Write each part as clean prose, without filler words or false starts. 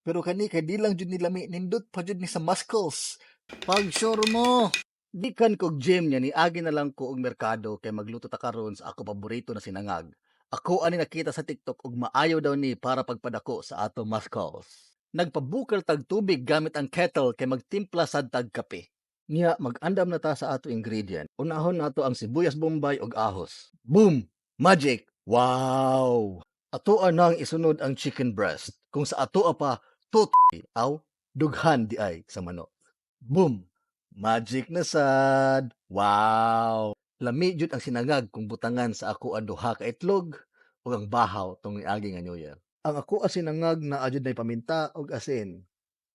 Pero kani kay di lang jud ni lami nindot pa jud ni sa muscles. Pag sure mo, di kan kog gym niya ni agi na lang ko og merkado kay magluto ta karon sa ako paborito na sinangag. Ako ani nakita sa TikTok og maayo daw ni para pagpadako sa ato muscles. Nagpabukal tag tubig gamit ang kettle kay magtimpla sad tag kape. Niya mag-andam na ta sa ato ingredient. Unahon nato ang sibuyas bombay ug ahos. Boom! Magic! Wow! Atoa nang isunod ang chicken breast. Kung sa atoa pa aw dughan di ay sa manok. Boom! Magic na sad! Wow! Lami jud ang sinangag kung butangan sa ako ang duha ka itlog ug ang bahaw tong niagi nga New Year. Ang ako ang sinangag na ajud nay paminta ug asin.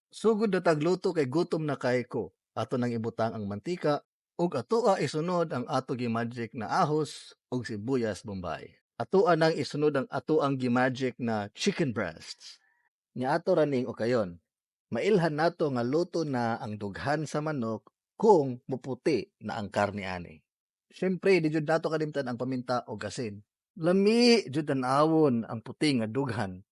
Sugod na tagluto kay gutom na kay ko. Ato nang ibutang ang mantika ug atoa isunod ang ato gimagic na ahos ug sibuyas bombay. Atoa nang isunod ang ato ang gimagic na chicken breasts. Nya ato raning okayon. Mailhan nato nga luto na ang dughan sa manok kung muputi na ang karne ani. Siyempre, di jud nato kalimtan ang paminta o asin. Lami jud awon ang puti nga dughan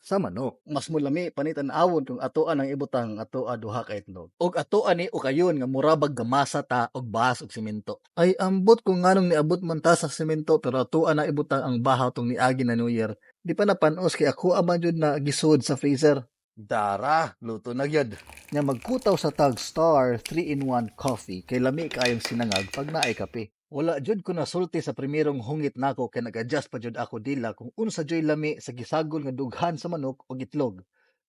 sa manok. Mas mulami panitan awon kung atoan ang ibutang atoa duha ka itlog. Og atoa ni ukayon nga murabag gamasa ta og bahas og semento. Ay ambot kung nganong niabot man ta sa semento pero atoa na ibutang ang bahaw tong niagi na New Year. Di pa napanos kay ako ama jud na gisud sa freezer. Dara, luto na gyud. Nya magkutaw sa tag Star 3-in-1 coffee kay lami kaayong sinangag pag naay kape. Wala jud ko nasulti sa primerong hungit nako kay nag-adjust pa jud ako dila kung unsa joy lami sa gisagol nga dughan sa manok o itlog.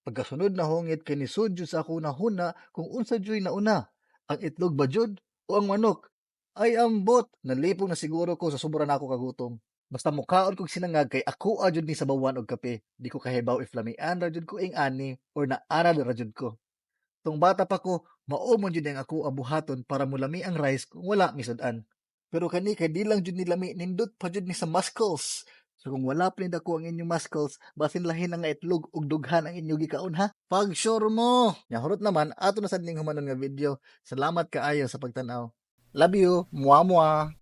Pagkasunod na hungit kay nisud jud sa ako nahuna kung unsa joy nauna, ang itlog ba jud o ang manok? Ay ambot, nalipong na siguro ko sa sobra nako kagutom. Basta mukhaon kog sinangag kay ako jud ni sabawan og kape. Di ko kahibaw if lamian ra jud ko ing ani or naaral ra jud ko. Tung bata pa ko, mao man jud ang ako abuhaton para mulami ang rice kung wala misud-an. Pero kani kay di lang jud ni lami nindot pa jud ni sa muscles. So kung wala pa dako ang inyong muscles, basin lahin ang itlog ug dughan ang inyong gikaon ha. Pag sure mo. Nya hurot naman ato na sad ning humanon nga video. Salamat kaayo sa pagtan-aw. Love you. Muwa muwa.